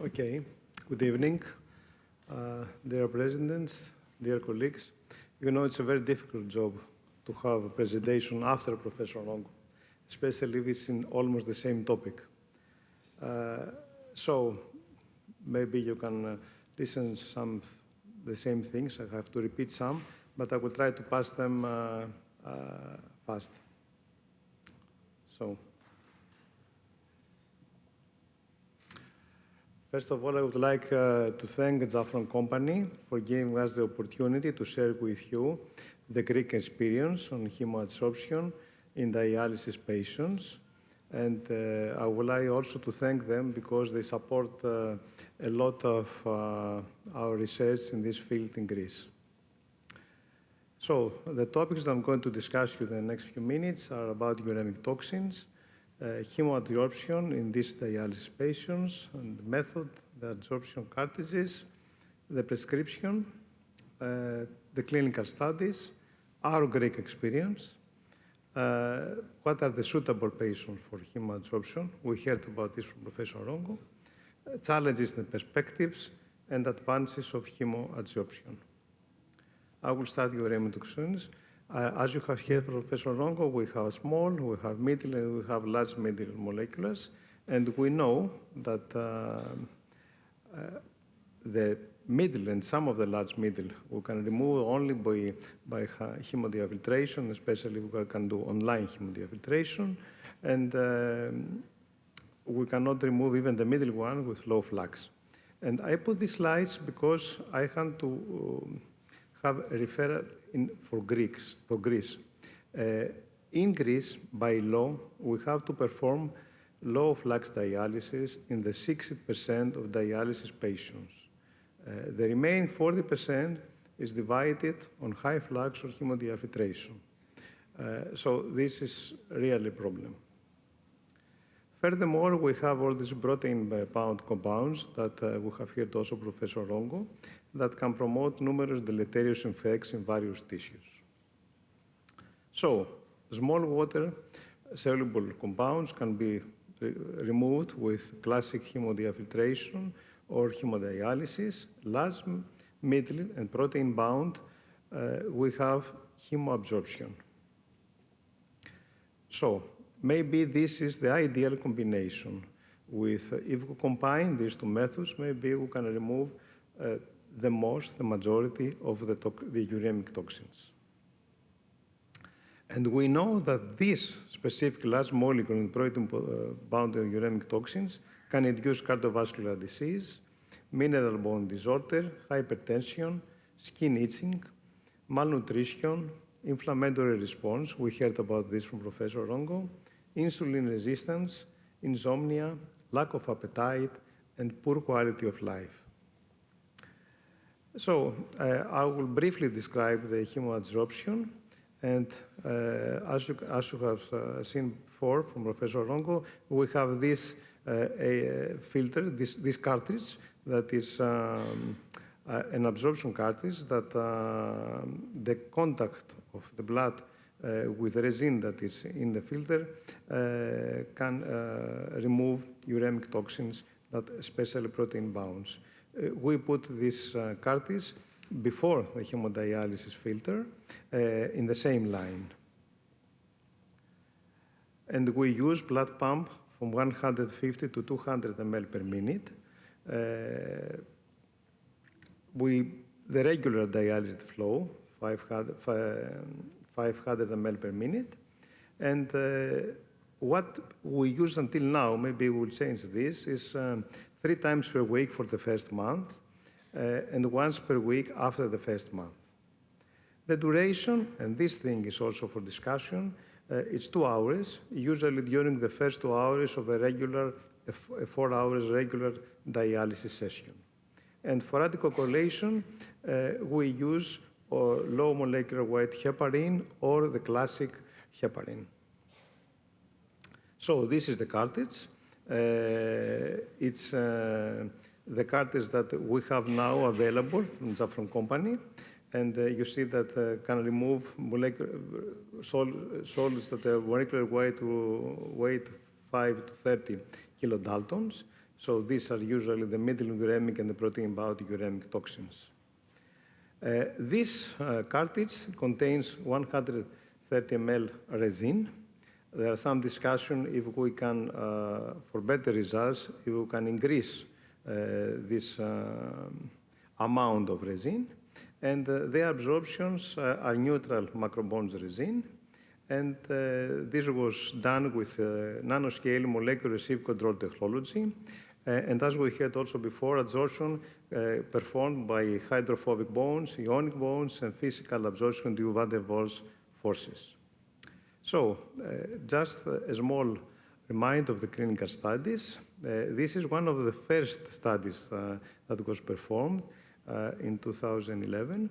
Okay, good evening, dear presidents, dear colleagues. You know, it's a very difficult job to have a presentation after Professor Longo, especially if it's in almost the same topic. So maybe you can listen the same things. I have to repeat some, but I will try to pass them fast. So. First of all, I would like to thank the Zafron Company for giving us the opportunity to share with you the Greek experience on hemoadsorption in dialysis patients. And I would like also to thank them because they support a lot of our research in this field in Greece. So the topics that I'm going to discuss with you in the next few minutes are about uremic toxins, hemoadsorption in these dialysis patients, and the method, the adsorption cartridges, the prescription, the clinical studies, our Greek experience, what are the suitable patients for hemoadsorption. We heard about this from Professor Rongo, challenges and perspectives, and advances of hemoadsorption. I will start uremic toxins. As you have heard from Professor Rongo, we have small, we have middle, and we have large middle moleculars. And we know that the middle and some of the large middle we can remove only by hemodiafiltration, especially we can do online hemodiafiltration. And we cannot remove even the middle one with low flux. And I put these slides because I had to have a referral for Greece. In Greece, by law, we have to perform low flux dialysis in the 60% of dialysis patients. The remaining 40% is divided on high flux or hemodiafiltration. So this is really a problem. Furthermore, we have all these protein-bound compounds that we have heard also Professor Rongo, that can promote numerous deleterious effects in various tissues. So, small water soluble compounds can be removed with classic hemodiafiltration or hemodialysis. Large, middle, and protein-bound, we have hemoabsorption. So, maybe this is the ideal combination with, if we combine these two methods, maybe we can remove the majority of the uremic toxins. And we know that these specific large molecule and protein-bound uremic toxins can induce cardiovascular disease, mineral bone disorder, hypertension, skin itching, malnutrition, inflammatory response, we heard about this from Professor Rongo, insulin resistance, insomnia, lack of appetite, and poor quality of life. So I will briefly describe the hemoadsorption, and as you have seen before from Professor Rongo, we have this filter, this cartridge that is an absorption cartridge that the contact of the blood with resin that is in the filter can remove uremic toxins, that especially protein bounds. We put this cartridge before the hemodialysis filter in the same line. And we use blood pump from 150 to 200 ml per minute. The regular dialysis flow, 500 ml per minute. And what we use until now, maybe we'll change this, is 3 times per week for the first month and once per week after the first month. The duration, and this thing is also for discussion, it's 2 hours, usually during the first 2 hours of a 4 hours regular dialysis session. And for anticoagulation, we use low molecular weight heparin or the classic heparin. So this is the cartridge. It's the cartridge that we have now available from Zafron Company. And you see that can remove solids that are molecular weight 5 to 30 kilodaltons. So these are usually the middle uremic and the protein-bound uremic toxins. This cartridge contains 130 ml resin. There are some discussion if we can, for better results, if we can increase this amount of resin. And the absorptions are neutral macrobonds resin. And this was done with nanoscale molecular sieve control technology. And as we had also before, adsorption performed by hydrophobic bones, ionic bones, and physical absorption due to van der Waals forces. So, just a small reminder of the clinical studies. This is one of the first studies that was performed in 2011.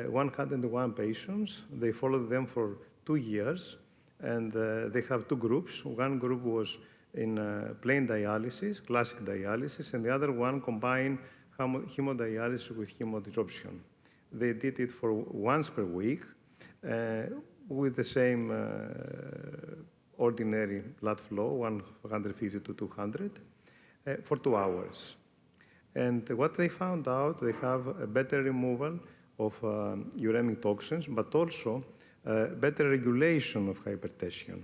101 patients. They followed them for 2 years, and they have two groups. One group was in plain dialysis, classic dialysis, and the other one combined hemodialysis with hemoadsorption. They did it for once per week with the same ordinary blood flow, 150 to 200, for 2 hours. And what they found out, they have a better removal of uremic toxins, but also better regulation of hypertension.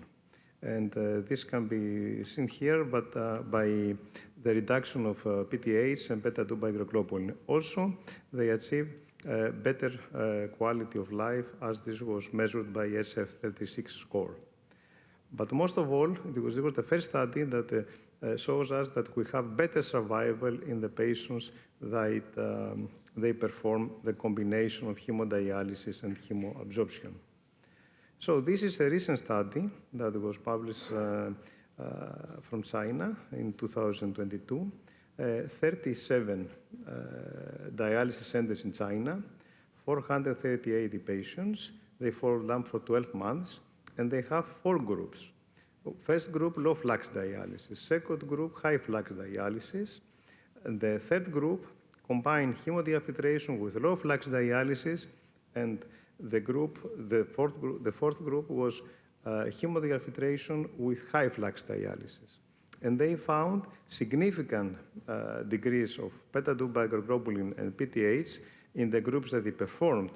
And this can be seen here, but by the reduction of PTH and beta-2 bioglobulin. Also, they achieve better quality of life, as this was measured by SF36 score. But most of all, this was the first study that shows us that we have better survival in the patients that they perform the combination of hemodialysis and hemoabsorption. So this is a recent study that was published from China in 2022. 37 dialysis centers in China, 438 patients. They followed them for 12 months, and they have 4 groups. First group, low flux dialysis. Second group, high flux dialysis. And the third group combined hemodiafiltration with low flux dialysis, and the fourth group was hemodiafiltration with high flux dialysis. And they found significant degrees of beta-2 bioglobulin and PTH in the groups that they performed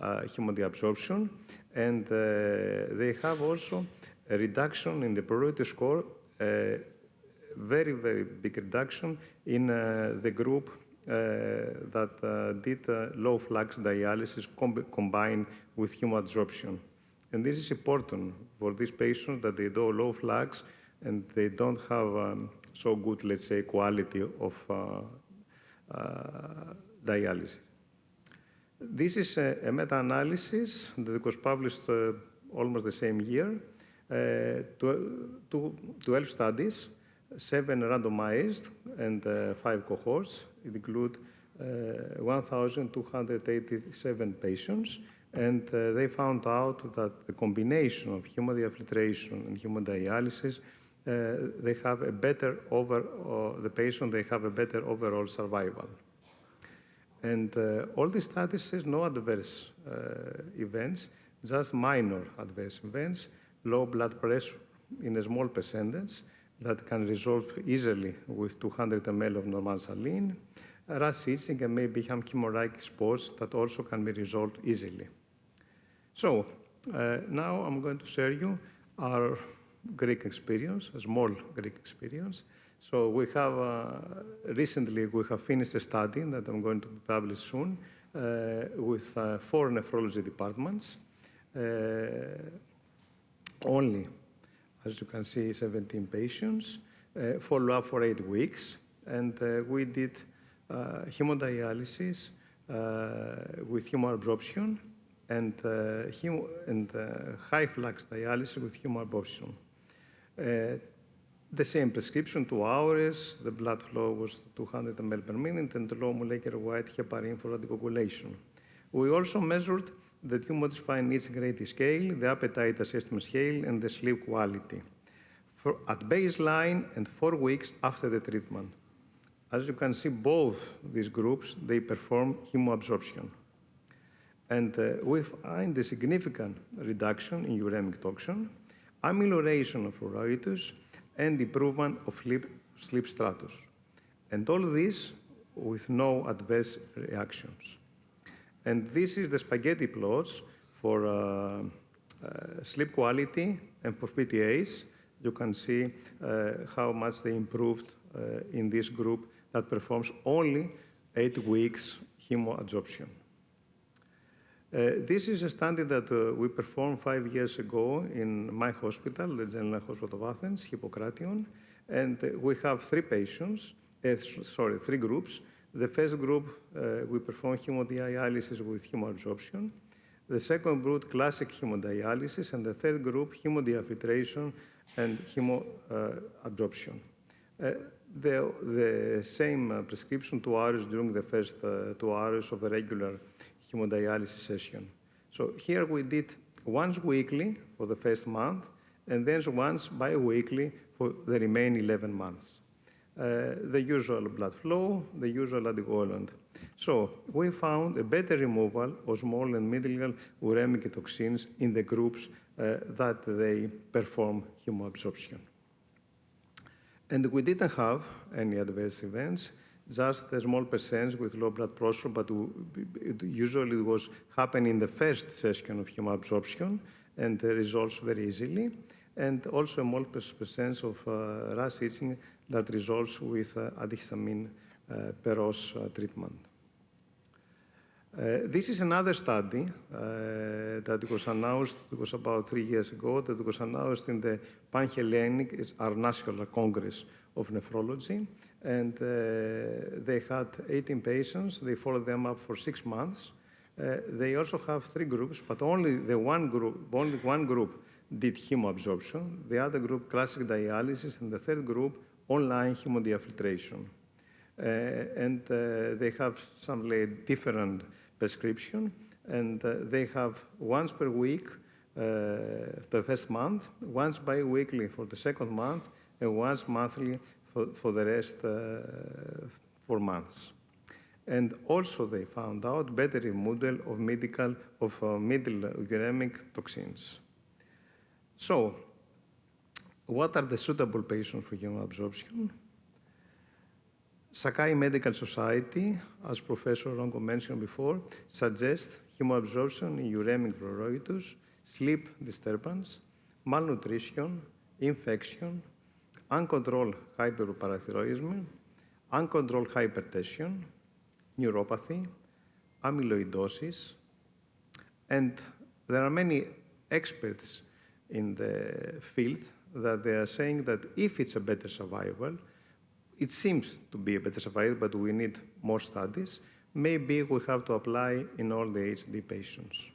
hemodiabsorption, and they have also a reduction in the priority score, very, very big reduction in the group that did low flux dialysis combined with hemoadsorption. And this is important for these patients that they do low flux and they don't have so good, let's say, quality of dialysis. This is a meta-analysis that was published almost the same year. 12 studies, 7 randomized, and 5 cohorts. It includes 1,287 patients, and they found out that the combination of hemodiafiltration and hemodialysis, they have a better they have a better overall survival. And all the studies says no adverse events, just minor adverse events, low blood pressure in a small percentage that can resolve easily with 200 ml of normal saline, rash itching, and maybe some hemorrhagic spots that also can be resolved easily. So now I'm going to share you our Greek experience, a small Greek experience. So we have, recently we have finished a study that I'm going to publish soon with 4 nephrology departments. Only, as you can see, 17 patients, follow-up for 8 weeks. And we did hemodialysis with hemoabsorption and high flux dialysis with hemoabsorption. The same prescription, 2 hours, the blood flow was 200 ml per minute, and low molecular weight heparin for anticoagulation. We also measured the tumor-defined itching rate scale, the appetite assessment scale, and the sleep quality at baseline and 4 weeks after the treatment. As you can see, both these groups, they perform hemoabsorption. And we find a significant reduction in uremic toxin, amelioration of pruritus, and improvement of sleep status. And all this with no adverse reactions. And this is the spaghetti plots for sleep quality and for PTAs. You can see how much they improved in this group that performs only 8 weeks hemoadsorption. This is a study that we performed 5 years ago in my hospital, the General Hospital of Athens, Hippocration, and we have 3 groups. The first group, we perform hemodialysis with hemoadsorption. The second group, classic hemodialysis, and the third group, hemodiafiltration and hemoadsorption. The same prescription, 2 hours during the first 2 hours of a regular hemodialysis session. So here we did once weekly for the first month, and then once bi-weekly for the remaining 11 months. The usual blood flow, the usual anticoagulant. So we found a better removal of small and middle uremic toxins in the groups that they perform hemoabsorption. And we didn't have any adverse events, just a small percentage with low blood pressure, but it usually was happening in the first session of hemoabsorption and resolves very easily. And also a small percentage of rash itching that resolves with antihistamine Peros treatment. This is another study that was announced, it was about 3 years ago, that was announced in the Pan-Hellenic, it's our National Congress of Nephrology, and they had 18 patients, they followed them up for 6 months. They also have 3 groups, but only one group did hemoabsorption, the other group classic dialysis, and the third group online hemodiafiltration. And they have some different prescription, and they have once per week the first month, once bi-weekly for the second month, and once monthly for the rest 4 months. And also they found out better removal of middle uremic toxins. So, what are the suitable patients for hemoabsorption? Sakai Medical Society, as Professor Ronco mentioned before, suggests hemoabsorption in uremic pruritus, sleep disturbance, malnutrition, infection, uncontrolled hyperparathyroidism, uncontrolled hypertension, neuropathy, amyloidosis, and there are many experts in the field that they are saying that if it's a better survival, it seems to be a better survival, but we need more studies. Maybe we have to apply in all the HD patients.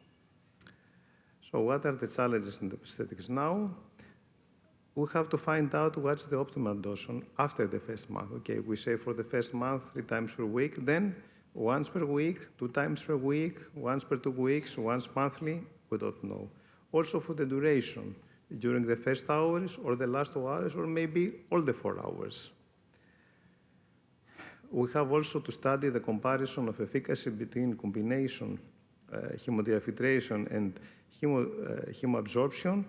So what are the challenges in the prosthetics now? We have to find out what's the optimal dose after the first month. Okay, we say for the first month, 3 times per week, then once per week, 2 times per week, once per 2 weeks, once monthly, we don't know. Also for the duration, during the first hours or the last 2 hours, or maybe all the 4 hours. We have also to study the comparison of efficacy between combination hemodiafiltration and hemoabsorption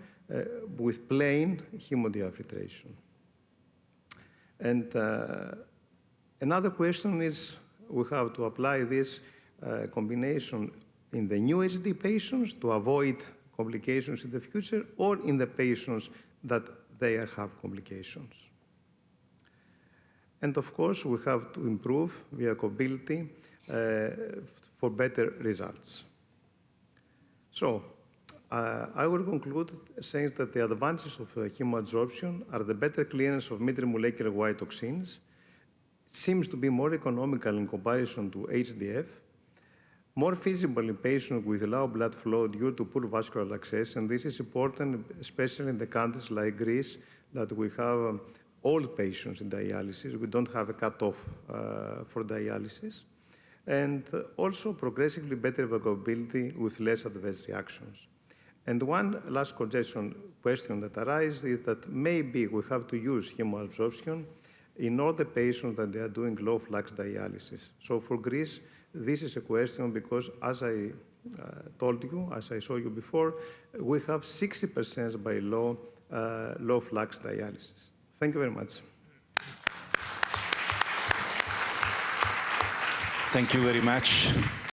with plain hemodiafiltration. And another question is, we have to apply this combination in the new HD patients to avoid complications in the future, or in the patients that they have complications. And of course, we have to improve viability for better results. So, I will conclude saying that the advantages of hemoadsorption are the better clearance of middle-molecular white toxins, seems to be more economical in comparison to HDF, more feasible in patients with low blood flow due to poor vascular access, and this is important, especially in the countries like Greece, that we have old patients in dialysis. We don't have a cutoff for dialysis. And also progressively better viability with less adverse reactions. And one last question that arises is that maybe we have to use hemoabsorption in all the patients that they are doing low flux dialysis. So for Greece, this is a question because, as I told you, as I showed you before, we have 60% by low flux dialysis. Thank you very much. Thank you very much.